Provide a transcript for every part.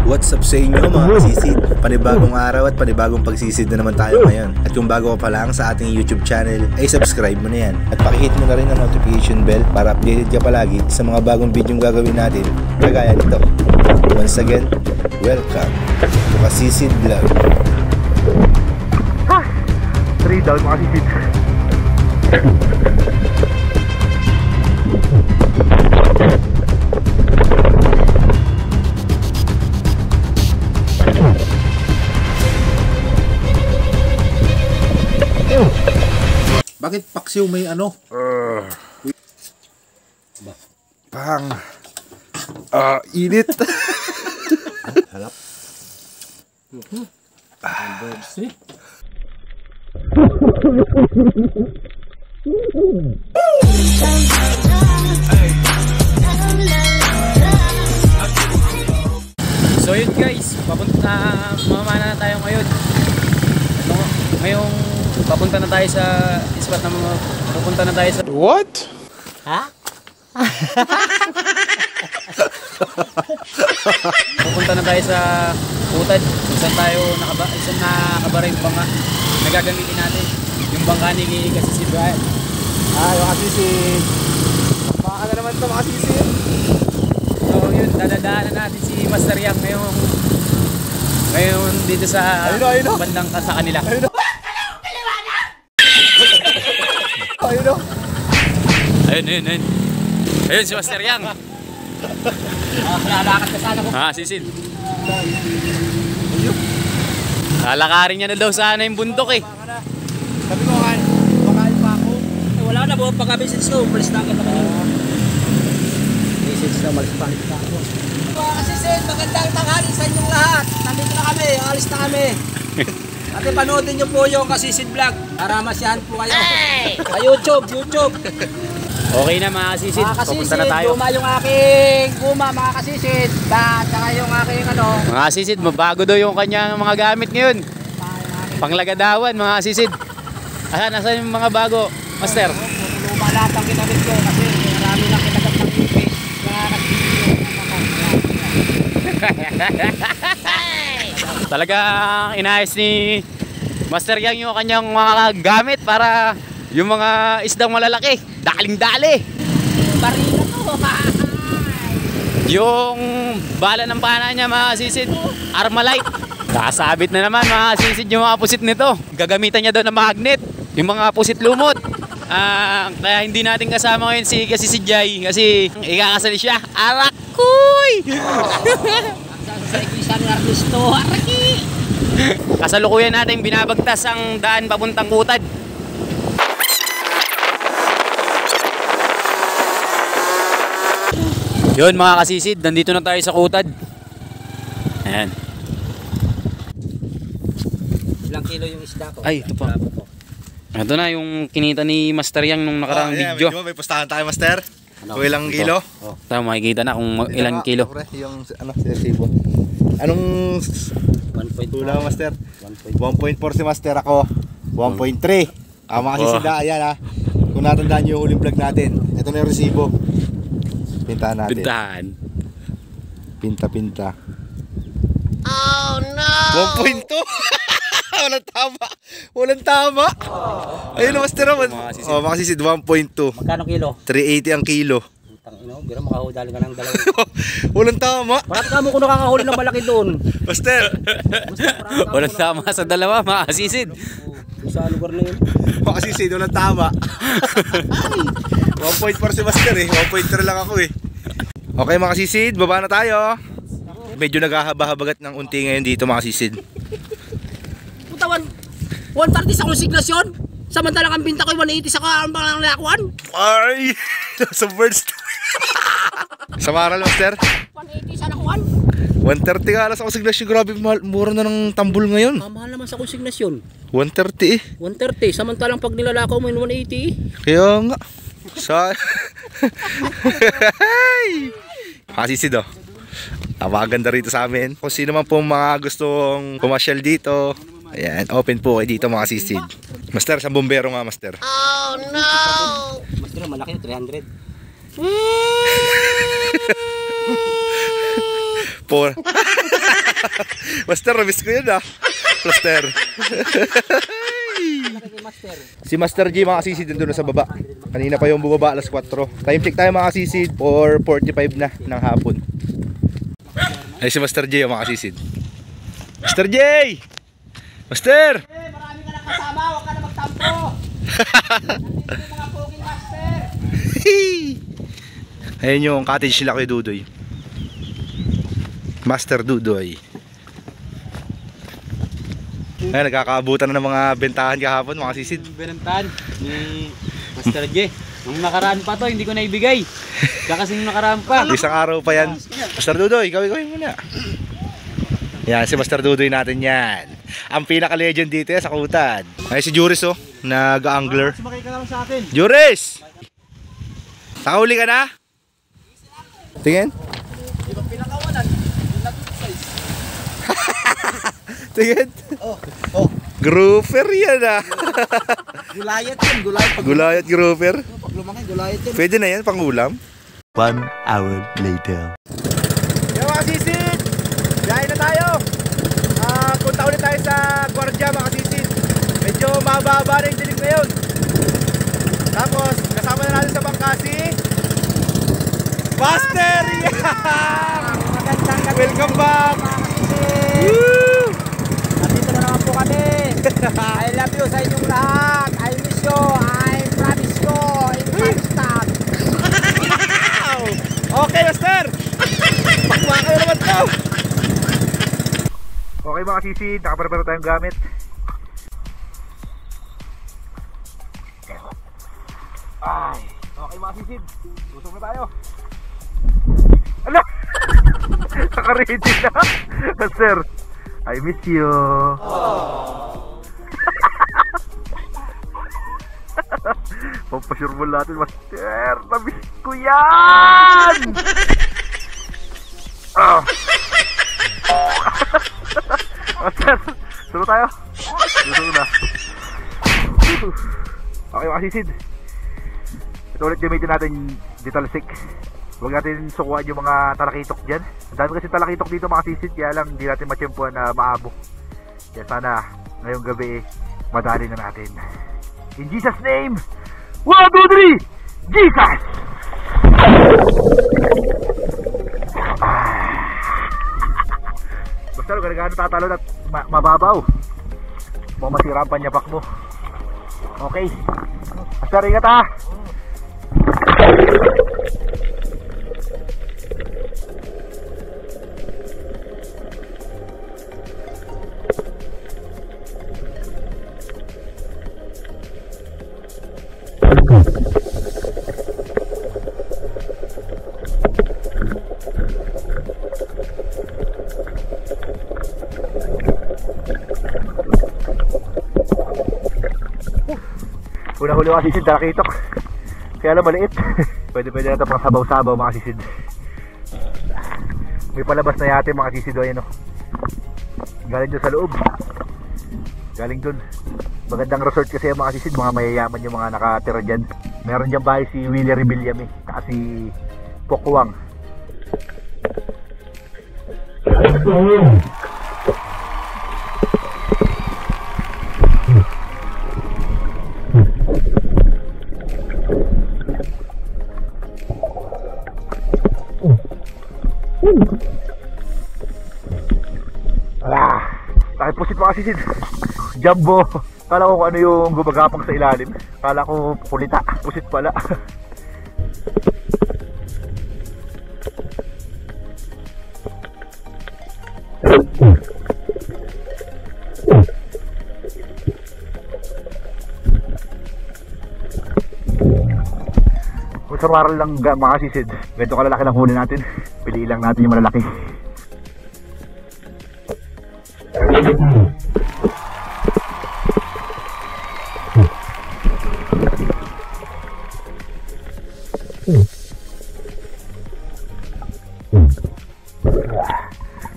What's up sa inyo mga kasisid? Panibagong araw at panibagong pagsisid na naman tayo ngayon. At kung bago ka pa lang sa ating YouTube channel, ay subscribe mo na yan. At pakihit mo na rin ang notification bell para updated ka palagi sa mga bagong video gagawin natin kagaya nito. Once again, welcome to Kasisid Vlog. 3 down mga kasisid. Bakit paksiw may ano? Init. Halap. So yun guys, mamana na tayo ngayon. Ngayong papunta na tayo sa spot na pupunta na tayo sa... What? Ha? Pupunta na tayo sa Utad. Isang nakabaray yung bangka na gagamitin natin. Yung bangka ni Kasisid. Yung kasisid. Baka na naman ito mga kasisid. So yun, dadadaanan natin si Master Yang ngayon dito sa bandang sa kanila. Ayun si Master Yang. Lalakad ka sana ko. Sisid. Lalakarin niya na daw sana yung bundok eh. Sabi ko makain pa ako. Wala na po, pagka-message ko, umalis na kita kanina. Message na, umalis pa ako. Kasisid, magandang tanghali sa inyong lahat. Nandito na kami, alis na kami. At panoodin nyo po yung Kasisid Vlog para masyahan po kayo. Sa YouTube. Okay na mga kasisid, papunta na tayo. Guma yung aking mga kasisid. Saka yung aking Mga kasisid, mabago daw yung kanyang mga gamit ngayon. Panglagadawan mga kasisid. Nasaan yung mga bago, Master? Luma lahat ang kinamit ko kasi marami lang kinagat ng ipis. Talagang inayos ni Master Yang yung kanyang mga gamit para yung mga isdang malalaki, daling-dali. Barila to. Yung bala ng pana niya mga kasisid, Armalite. Nakasabit na naman mga kasisid yung mga pusit nito. Gagamitan niya daw ng magnet, yung mga pusit lumot. Kaya hindi natin kasama ngayon si Kasisid Jay kasi ikakasali siya. Arakoy! Sa Igisan Arlisto, Araki! Kasalukuyan natin binabagtas ang daan papuntang Utad. Yun mga kasisid, nandito na tayo sa Utad. Ayan. Ilang kilo yung isda ko? Ay, ito pa. Ito na yung kinita ni Master Yang nung nakaraang video. May pustahan tayo, Master. Kung ilang kilo? Ito, makikita na kung ilang kilo. Yung sinisibo. Anong 1.2 lang, Master? 1.4 si Master, ako 1.3. Mga kasisid na, ayan ha. Kung natandaan nyo yung huling vlog natin, ito na yung resibo. Pintahan natin. Pinta. Oh no! 1.2. Walang tama. Ayun na, Master. Mga kasisid, 1.2. Magkano kilo? 380 ang kilo. Tangino, pero makahudali ka ng dalawa. Walang tama. Bakit ka mo kung nakakahuli ng malaki doon? Master. Walang tama sa dalawa mga kasisid. Sa lugar na yun. Mga kasisid, walang tama. 1.4 si Master eh. 1.3 lang ako eh. Okay mga kasisid, baba na tayo. Medyo naghahaba-habagat ng unti ngayon dito mga kasisid. Putawan, 130 sa konsignasyon. Samantalang ang binta ko 180 sa kaambang lakuan. Ay! Sa birds. Sa maral, Master? 180 sa lakuan. 130 ka alas sa konsignasyon. Grabe, mura na ng tambol ngayon. Mahal naman sa konsignasyon. 130 eh. 130, samantalang pag nilalakaw mo 180. Kaya nga. Kasisid oh. Napakaganda rito sa amin. Kung sino man po mga gustong pumasyal dito, ayan, open po kayo dito mga kasisid. Master, sa bombero nga, Master. Oh no! Master, malaki 300. Por Master, na-miss ko yun ah. Master. Si Master G mga kasisid nandun na sa baba. Kanina pa yung bumaba alas 4. Time check tayo mga kasisid, 4:45 na ng hapon. Ay si Master J mga kasisid. Master J! Master! Marami ka na kasama, huwag ka na magtampo. Nandito yung mga poging master. Ayun yung cottage nila kay Dudoy. Master Dudoy. Ayun, nagkakaabutan na ng mga bentahan kahapon mga kasisid. Benantan ni Master J. Nung nakaraan pa to, hindi ko naibigay. Kakasing nakaraan pa. Isang araw pa yan. Master Dudoy, gawin muna. Yan, si Master Dudoy natin yan. Ang pinaka-legend dito yan sa Kutan. Ay si Juris oh, nag-angler. Sumakay ka naman sa akin. Juris! Nakahuli ka na? Tingin? Di ba pinakawalan? Yung nag-size. Tingin? Oh. Grouper yan ah. Gulayat yan, gulayat. Gulayat grouper. Pag lumaki, gulayat yan. Pwede na yan, pang ulam. 1 hour later. Yo mga sisid! Biyahe na tayo! Punta ulit tayo sa Guardia mga sisid. Medyo mababa na yung dilig ngayon. Tapos, kasama na natin sa bangka si Master! Magandang gabi. Welcome back! Woo! Nandito na naman po kami. I love you sa inyong lahat. I miss you. I promise you. In Pakistan. Okay, Master! Pakwa kayo naman to! Okay mga sisid, nakaprepare tayong gamit. Ay, okay mga sisid, busog na tayo. Ala! Naka-ready na. Master, I miss you. Pampasure natin, Master. Na-miss ko yan! Oh. Master, sulo tayo. Sulo na. Okay mga sisid. Ito ulit gamitin natin digital stick. Huwag natin sukuan yung mga talakitok dyan. Ang dami kasi talakitok dito mga sisid. Kaya lang hindi natin matsyempuan na maabok. Kaya sana ngayong gabi madali na natin. In Jesus name, 1, 2, 3, Jesus! Basta lo, ganagano tatalon at mababaw. Mukhang masira ang panyapak mo. Okay. Basta ringat ha. Una-huli mga sisid, talakitok. Kaya lang maliit. Pwede na ito pang sabaw-sabaw mga sisid. May palabas na yate mga sisid o yan o. Galing dun sa loob. Galing dun. Magandang resort kasi yung mga sisid, mga mayayaman yung mga nakatira dyan. Meron dyan bahay si Willie Rebelliam eh. Saka si Pokwang. Takip pusit mga sisid. Jumbo. Kala ko kung ano yung gumagapang sa ilalim. Kala ko kulita. Pusit pala. Kung sarwaral lang mga sisid, ganito kalalaki lang huli natin. Piliin lang natin yung malalaki.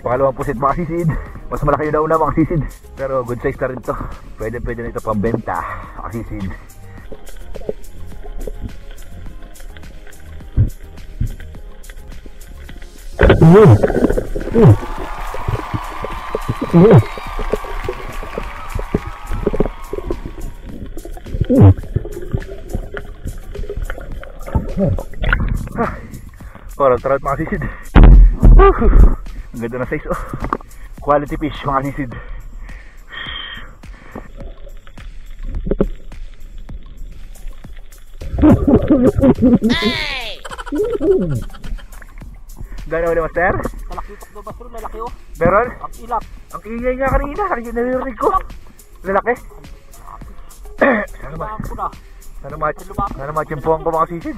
Pangalawang pusit mga sisid. Mas malaki yung nauna mga sisid, pero good size na rin to. Pwede na ito pambenta mga sisid. Parang trout mga sisid. Ang ganda na size oh. Quality fish mga sisid. Gano'n ulit master? Malaki pa daw bastro, lalaki oh. Meron? Ang ilap. Ang ingay nga kanina, kanina narinig ko. Lalaki. Sana machimpuan ko mga sisid.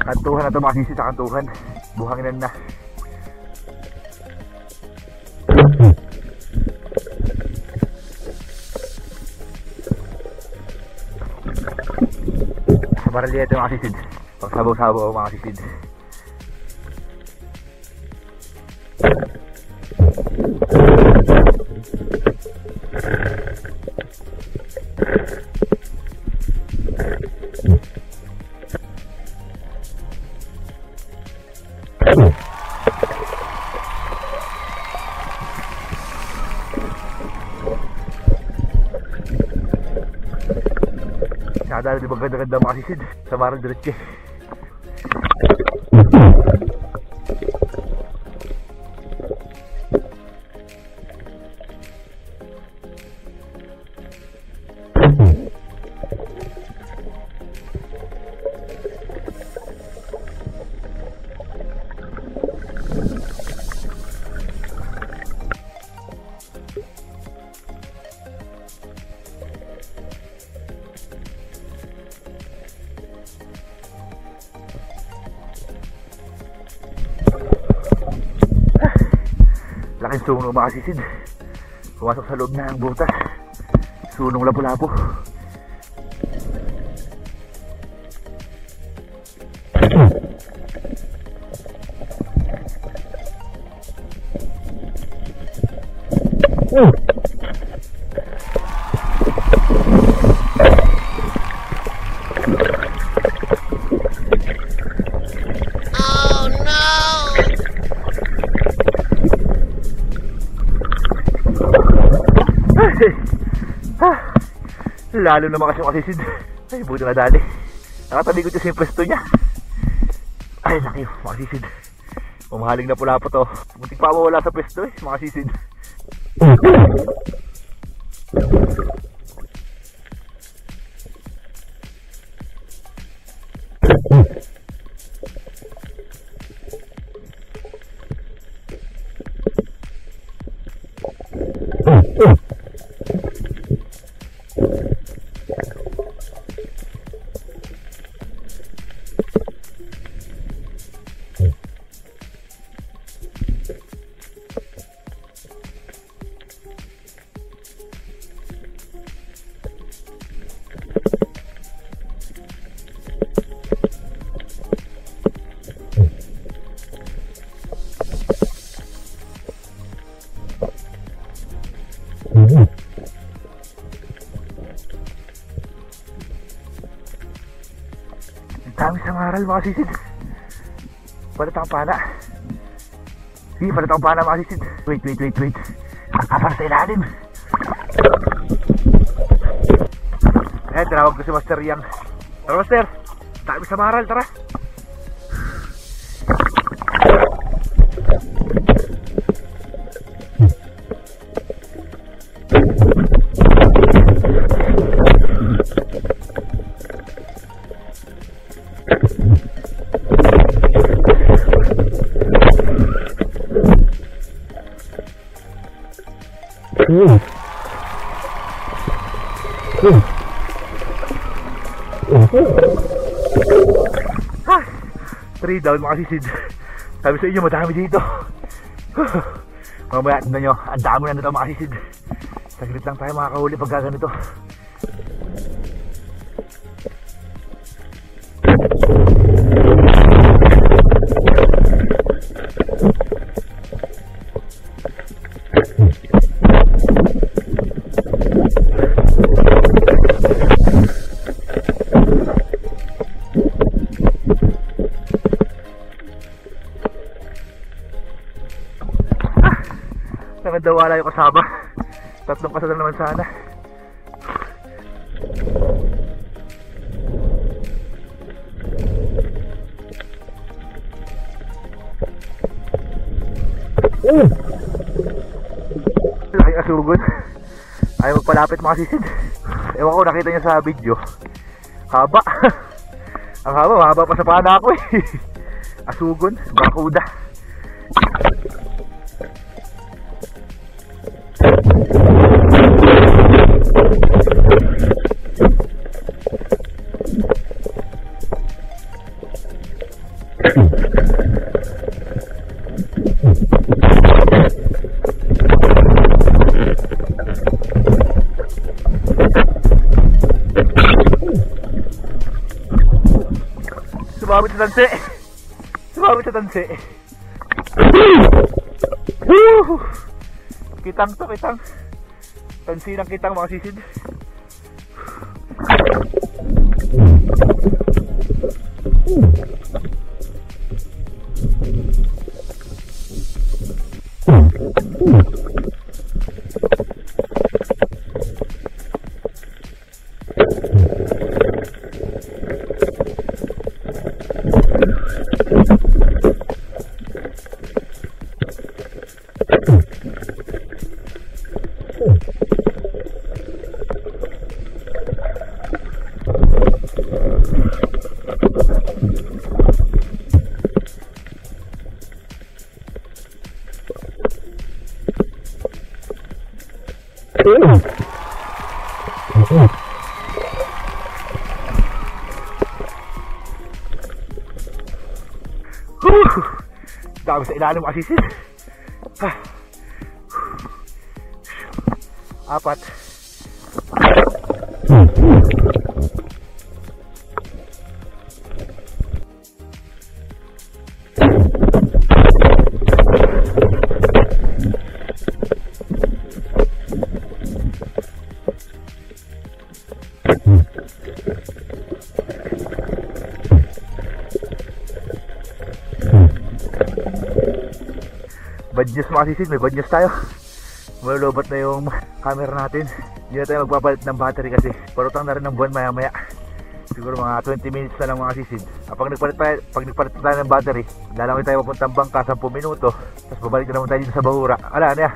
Kantuhan na ito mga sisi sa kantuhan. Buhanginan na. Marali ito mga sisid. Pagsabaw-sabaw mga sisid. Nadali di ba ganda-ganda mga sisid sa Maral Diretche. Laking sunog mga sisid. Pumasok sa loob na ang butas. Sunong lapu-lapu. Lalo na mga sisid. Ay, buti na dali. Nakatabi ko siya sa pwesto niya. Ay, laki mga sisid. Mamahaling na pula po to. Muntik pa mawala sa pwesto eh, mga sisid. Dami sa Maral mga sisid. Palit ang pana. Sige, palit ang pana mga sisid. Wait. Asar sa ilalim. Eh, tinawag ko si Master Yang. Tara Master, dami sa Maral, tara. Three down mga sisid. Sabi sa inyo madami dito. Mamaya tignan nyo, ang dami na nito mga sisid. Saglit lang tayo makakahuli pagka ganito. Daw wala yung kasama. Tatlong kasama naman sana. Laki asugon. Ayaw magpalapit mga sisid. Ewan ko, nakita niya sa video. Haba. Ang haba, mahaba pa sa pana ako eh. Asugon, bakuda. Sumabit sa tansi. Sumabit sa tansi. Kitang to, kitang. Tansi ng kitang mga sisid. Dami sa ilalim mga sisid. Apat. Bad news mga sisid, may bad news tayo. Malulobat na yung camera natin. Hindi na tayo magpapalit ng battery kasi parutang na rin ng buwan maya maya. Siguro mga 20 minutes na lang mga sisid. Pag nagpalit tayo ng battery, lalawin tayo papuntang bangka 10 minuto. Tapos babalik na naman tayo dito sa Bahura. Ala na yan,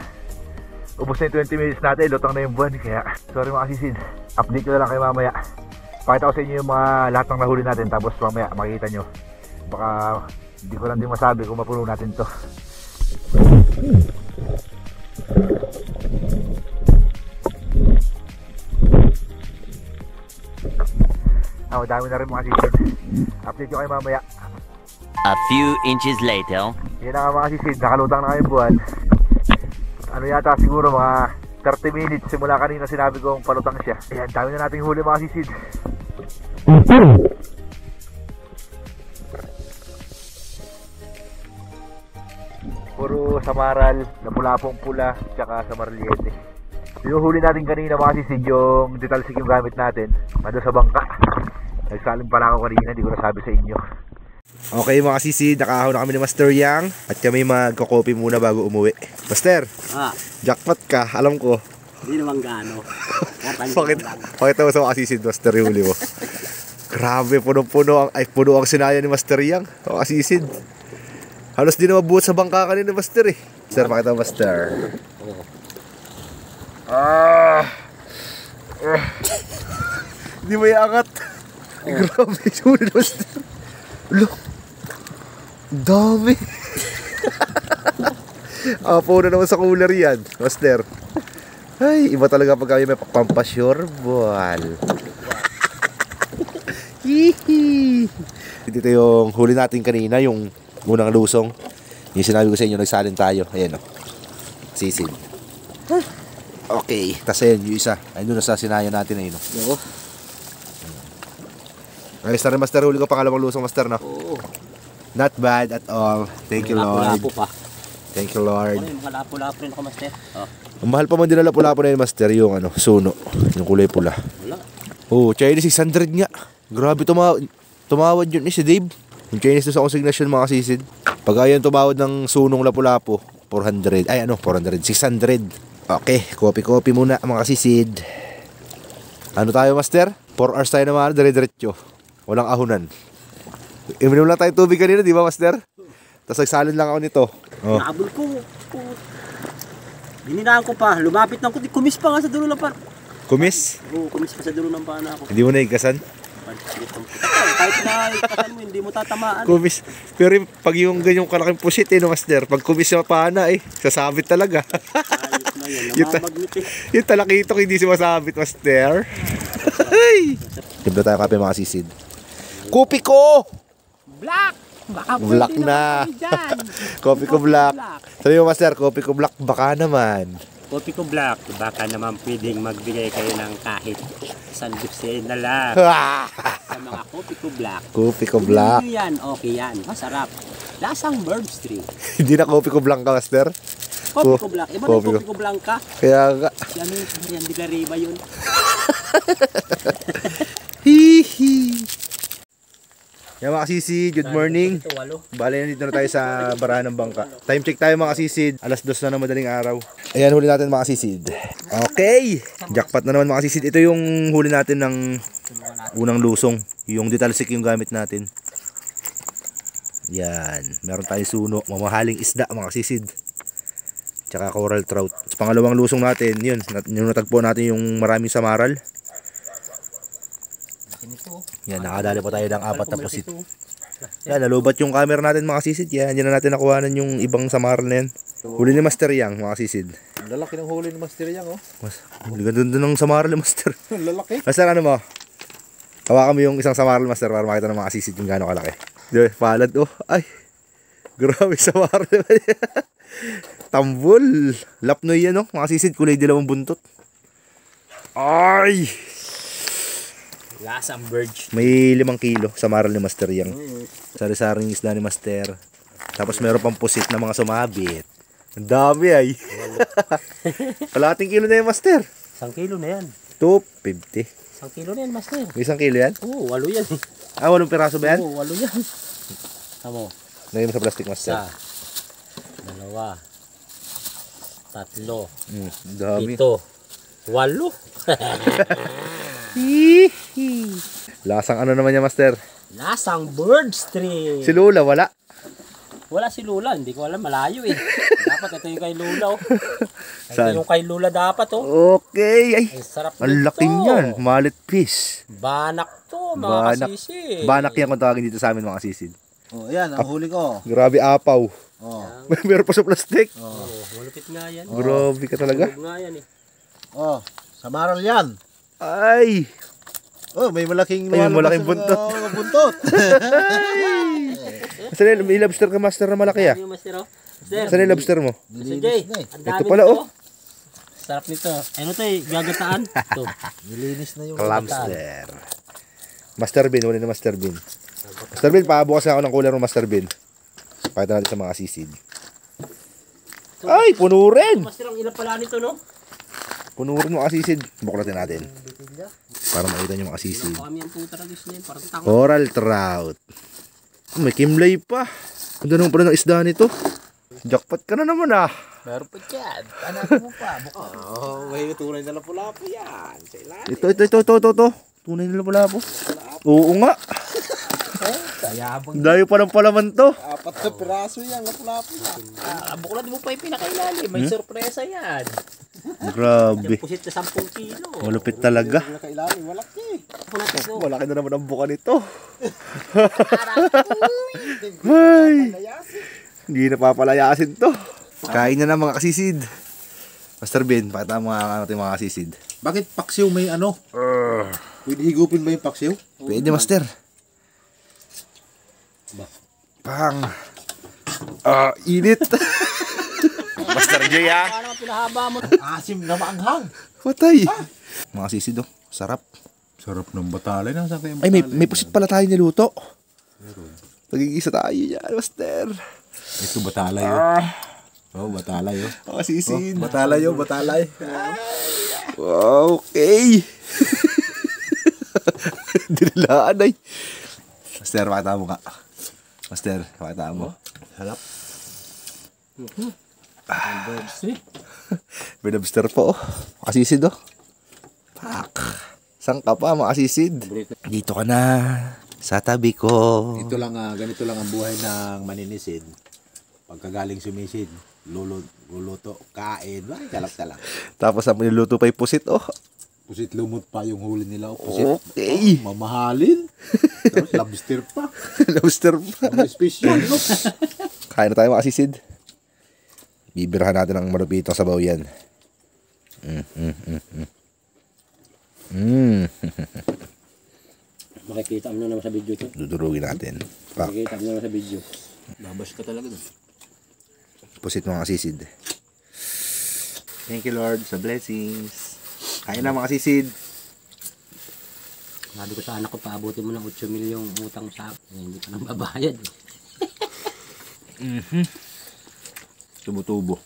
ubos na yung 20 minutes natin, lutang na yung buwan. Kaya sorry mga sisid, update ko na lang kayo mamaya. Pakita ko sa inyo yung mga lahat ng nahuli natin. Tapos mamaya makikita nyo. Baka hindi ko lang din masabi kung mapuno natin to. Dami na rin mga sisid. Update ko kayo mamaya. A few inches later. Yan na nga mga sisid, nakalutang na kayong buwan. Ano yata siguro mga 30 minutes simula kanina sinabi kong palutang siya. Ayan, dami na nating huli mga sisid. Puro samaral, Lapu-Lapong pula, tsaka Samarliete. Yung huli natin kanina mga sisid, yung detalsik yung gamit natin, mado sa bangka. Nagsalim pala ako kanina, hindi ko nasabi sa inyo. Okay mga sisid, nakahon na kami ni Master Yang at kami magko-coffee muna bago umuwi. Master, jackpot ka, alam ko. Hindi naman gaano. Pakita mo sa mga sisid, Master, yung huli mo. Grabe, puno ang sinaya ni Master Yang, mga sisid. Halos di na mabuhat sa bangka kanina ni Master eh. Master, pakita mo Master. Hindi mo iangat. Grabe, sulit Master. Look, dami. Apo na naman sa cooler yan, Master. Ay, iba talaga pag kami may pampasyurbol. Hihi. Dito yung huli natin kanina, yung unang lusong. Yung sinabi ko sa inyo, nagsalin tayo. Ayan o. Sisid. Okay. Tapos ayun, yung isa. Ayun doon sa sinayan natin ayun o. Oo. Ayos na rin, Master. Huli ko pangalawang lusong, Master, no? Oo. Not bad at all. Thank you, Lord. Lapo-lapo pa. Thank you, Lord. Ano yung mga lapo-lapo rin ako, Master? Oh. Ang mahal pa man din na lapu-lapo na yun, Master, yung ano, suno. Yung kulay pula. Wala. Oh, Chinese 600 nga. Grabe tumawad yun si Dave. Yung Chinese doon sa consignation, mga sisid. Pag ayan tumawad ng sunong lapu-lapo, 400. Ay ano, 400. 600. Okay, copy muna mga sisid. Ano tayo, Master? 4 hours tayo naman, dire-diretso. Walang ahunan. Iminom lang tayo tubig kanina, di ba, Master? Tapos nagsalin lang ako nito. Oh. Nabol ko. Dininaan ko pa. Lumapit na ko. Kumis pa nga sa dulo ng pana. Kumis? Oo, kumis pa sa dulo ng pana ako. Hindi mo na ikasan? Kahit na ikasan mo, hindi mo tatamaan. Kumis. Pero pag yung ganyong kalaking pusit no, Master? Pag kumis yung pana sasabit talaga. Ayos na yun. Yung Namamagnet eh. Yung talakitok hindi sumasabit, Master. Ganda tayo kape, mga sisid. Kopi ko! Black! Baka Black pwede na. naman dyan. Kopi ko black. Sabi mo, Master, kopi ko black, baka naman. Kopi ko black, baka naman pwedeng magbigay kayo ng kahit 100 na lang sa mga kopi ko black. Kopi ko black. Hindi yan, okay yan. Masarap. Lasang Bird's Tree. Hindi na kopi ko blanc ka, Master. Kopi ko black. Iba na Kopi yung ko. kopi ko blanca. Kaya nga. Si ano yung Marian de la Riva yun. Hihi. Yan mga sisid, good morning. Ito, walo. Bale, nandito na tayo sa barahan ng bangka. Time check tayo mga sisid. Alas 2 na ng madaling araw. Ayan, huli natin mga sisid. Okay! Jackpot na naman mga sisid. Ito yung huli natin ng unang lusong. Yung detalsik yung gamit natin. Yan. Meron tayong suno. Mamahaling isda mga sisid. Tsaka coral trout. Sa pangalawang lusong natin, yun. Yung natagpo natin yung maraming samaral. Yan, nakadali pa tayo ng 4 na pusit. Yan, nalubat yung camera natin mga sisid. Yan, yan na natin nakuhanan yung ibang samaral na yan. Huli ni Master Yang mga sisid. Ang lalaki ng huli ni Master Yang, oh. Huli ka dun ng samaral ni Master. Ang lalaki. Master, ano mo? Hawakan mo yung isang samaral, Master, para makita ng mga sisid yung gano'ng kalaki. Diba, palad, oh. Ay, grabe samaral naman yan. Tambol. Lapnoy yan, oh. Mga sisid, kulay dilawang buntot. Ay! Lasang Bird. May 5 kilo samaral ni Master Yang. Sari-saring isda ni Master. Tapos meron pang pusit na mga sumabit. Ang dami ay. Kalahating kilo na yan, Master. 1 kilo na yan. 250. 1 kilo na yan, Master. May 1 kilo yan? Oo, 8 yan. Ah, 8 piraso ba yan? Oo, 8 yan. Tamo. Lagyan mo sa plastic, Master. 1, 2, 3, Dami. 7, 8. Lasang ano naman yan, Master? Lasang Bird's Tree. Si Lola, wala. Wala si Lula, hindi ko alam, malayo eh. Dapat ito yung kay Lula, oh. Saan? Ito yung kay Lula dapat, oh. Okay. Ay, Ay, sarap ang laki niyan. Mallet fish. Banak to, mga Banak. kasisi. Banak yan kung tawagin dito sa amin, mga sisid. Oh, ayan, ang huli ko. Grabe apaw. Oh. Meron pa sa plastic. Oh, malupit nga yan. Grabe ka talaga. Tulog nga yan eh. Oh, samaral yan. Ay. Oh, may malaking Ay, may malaking buntot. buntot. Saan yung may lobster ka, Master, na malaki ah? Ano yung Master, oh? Master, Saan yung lobster mo? Master Jay, na eh. ang dami Ito pala, nito, oh. Sarap nito. Ano to eh, gagataan? Ito. Nilinis na yung Clamster. Master Bean, huli na Master Bean. Master Bean, pabukas ako ng cooler ng Master Bean. Pakita natin sa mga sisid. Ay, puno rin! Master, ang ilang pala nito, no? Puno rin mga sisid. Buklatin natin. Para makita nyo mga sisid. Kami ang puta na gusto niya, parang tango. Coral trout. Oh, may kimlay pa. Ang naman pala ng isda nito. Jackpot ka na naman ah. Meron pa dyan. Hanapin mo pa. Oh, may tunay na lapu-lapu yan. Sa ilalim. Ito. Tunay nila pala po. Oo nga. Sayabang. Dayo pa ng palaman to. 4 na piraso yan, lapu-lapu yan. Buklad mo pa yung pinakailalim. May sorpresa yan. Grabe. Pusit na 10 kilo. Malupit talaga. Nakailalim, malaki. Malaki na naman ang buka nito. Ay. Hindi na papalayasin to. Kain na mga kasisid. Master Ben, pakita mo nga natin mga kasisid. Bakit paksiw may ano? Pwede higupin ba yung paksiw? Pwede, Master. Pang. Init. Master J, ha? Paano ang pinahaba mo? Asim na maanghang. Patay. Mga kasisid, oh. Sarap. Sarap ng batalay. Nasaan kayo yung Ay, batalay? may pusit pala tayo niluto. Pagigisa tayo yan, Master. Ito batalay yun. Oh, batalay yun. Mga kasisid. Batalay yun, batalay. Wow, okay. Dinilaan ay. Master, pakita mo ka. Master, pakita mo. Harap. Binabster po, oh. Makasisid, oh. Pak. Saan ka pa, makasisid? Dito ka na. Sa tabi ko. Ito lang, ganito lang ang buhay ng maninisid. Pagkagaling sumisid, luluto, kain, ay, talak-talak. Tapos ang niluto pa yung pusit, oh. Pusit lumot pa yung huli nila. Oh, pusit. Okay. Oh, mamahalin. Tapos lobster pa. Lobster pa. Ang special, no? Kain na tayo, makasisid. Bibirahan natin ang marupitong sabaw yan. Makikita mo naman sa video to. Dudurugin natin. Pak. Makikita mo naman sa video. Babas ka talaga dun. Pusit mga kasisid. Thank you, Lord, sa blessings. Kain na mga kasisid. Sabi ko sa anak ko, paabutin mo ng 8 milyong utang sa akin. Hindi pa nang babayad. Tubo-tubo.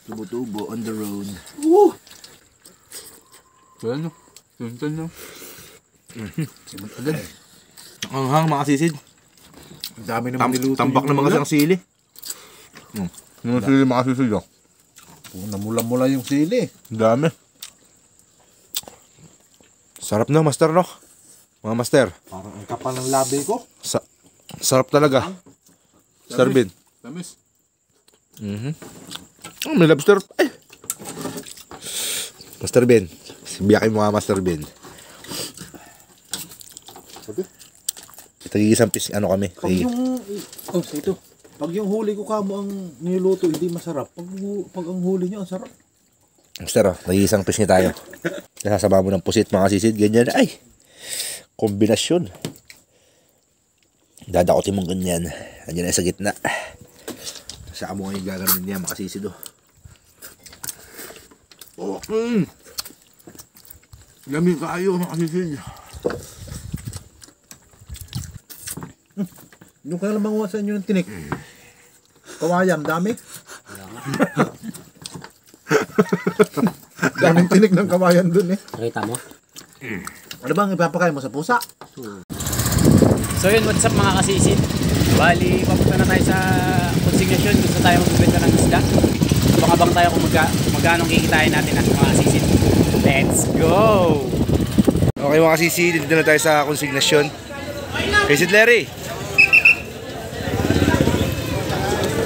Tubo-tubo on the road. Ano? Tuntan no? Agad. Ang hang mga kasisid. Ang dami naman niluto. Tambak naman kasi ang sili. Yung sili mga kasisid, oh. Namula-mula yung sili. Ang dami. Sarap no, Master, no? Mga Master. Parang ang kapal ng labi ko. Sarap talaga. Master Ben. Tamis. May lobster. Ay. Master Ben. Biyakin mo nga, Master Ben. Sabi? Itagigisang pis, ano kami? Pag yung... Oh, ito. Pag yung huli ko kamo ang niluto, hindi masarap. Pag ang huli nyo, ang sarap. Master, oh, tagigisang pis niya tayo. Nasasama mo ng pusit, mga kasisid. Ganyan. Ay! Kombinasyon. Dadakotin mong ganyan. Nandiyan na sa gitna. Saan mo ngayon gagawin niya, mga kasisid, oh. Lami kayo, mga kasisid. Yung kaya lang manguha sa inyo ng tinik. Kawayam, dami. Daming tinik ng kawayan dun eh. Nakita mo? Ano bang ipapakain mo sa pusa? So yun, what's up mga kasisid? Bali, papunta na tayo sa konsignasyon. Gusto tayo magbenta ng isda. Abang-abang tayo kung magkano kikitain natin mga kasisid. Let's go! Okay mga kasisid, dito na tayo sa konsignasyon. Kasisid Larry.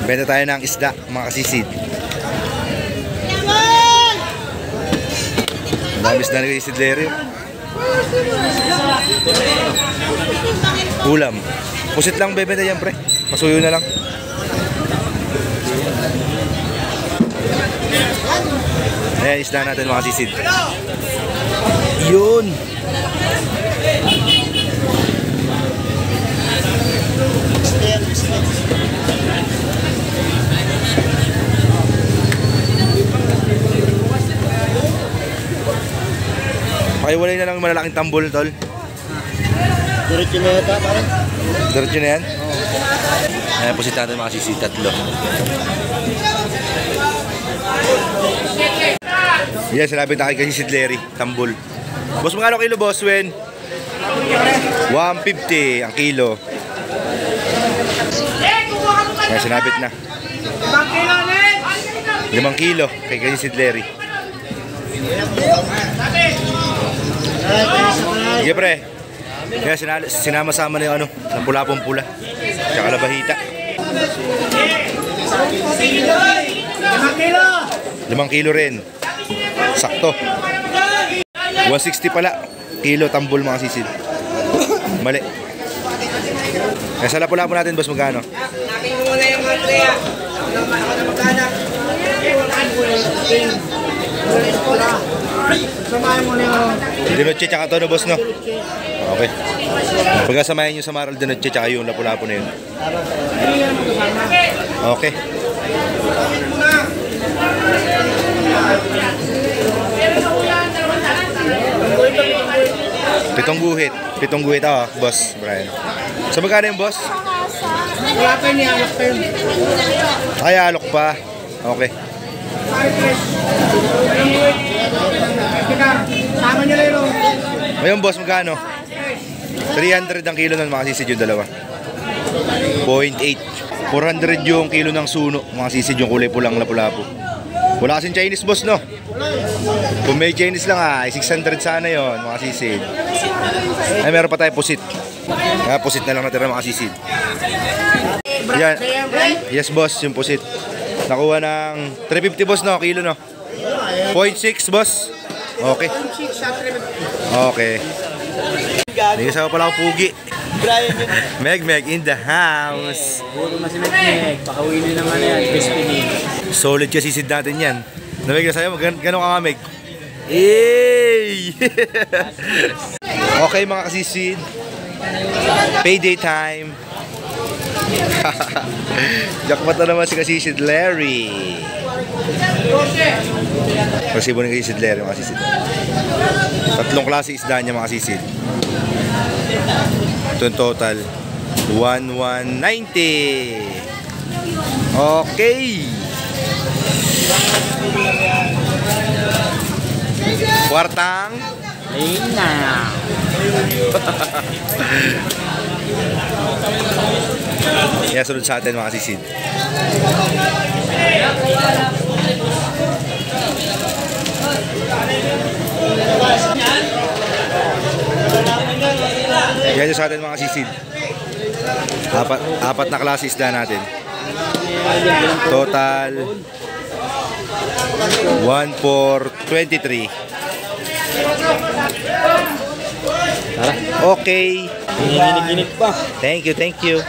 Benta tayo ng isda, mga kasisid. Ang isda ni Kasisid Larry. Ulam. Pusit lang bebenta yan, pre. Masuyo na lang. Ayan, isda natin mga kasisid. Yun. Pakiwalay na lang yung malalaking tambol, tol. Diretso na yata, parang. Diretso na yan? Ayan, pusit natin mga kasisid, tatlo. Yan, sinabi na kay Kasisid Larry, tambol. Boss, magkano kilo, boss, Wen? 150 ang kilo. Yan, sinabit na. 5 kilo kay Kasisid Larry. Sige, pre. Yan, sinama-sama na yung ano, ng pula-pong-pula. Tsaka labahita. 5 kilo rin. Sakto. 160 pala. Kilo tambol mga sisid. Mali. Nasa lapula po natin, boss, magkano? Nakin ko muna yung Andrea. Magkano? Dinoche tsaka tono, boss, no? Okay. Pagkasamahin nyo sa Maral Dinoche tsaka yung lapu-lapu na yun. Okay. Pitong guhit ako, boss Brian. So magkano yung boss? Wala pa niya, alok pa yun. Ay, alok pa. Okay. Sama niyo na yun. Ngayon, boss, magkano? 300 ang kilo nun, mga sisid yung dalawa. 0.8. 400 yung kilo ng suno, mga sisid yung kulay pulang lapu-lapu. Wala kasing Chinese, boss, no? Kung may Chinese lang, 600 sana yon, mga sisid. Ay, meron pa tayo pusit. Kaya pusit na lang natira, mga sisid. Yan. Yes, boss, yung pusit. Nakuha ng 350, boss, no? Kilo, no? 0.6, boss. Okay. Okay. Hindi kasama pala ako pugi. Meg in the house. Puro na si Meg. Pakawinin naman yan. Destiny. Solid kasi sisid natin yan. Namig na sa'yo, gano'n ka nga, Meg? Yay! Okay, mga kasisid. Payday time. Jackpot na naman si kasisid Larry. Resibo ni kasisid Larry, mga kasisid. 3 klase isda niya, mga kasisid. Ito yung total 1190. Okay. Kwartang Lina. Yan, sunod sa atin, mga kasisid. Yan yung sa atin, mga kasisid. Apat na klase isda natin. Total 1,423. Okay. Giniginig pa. Thank you.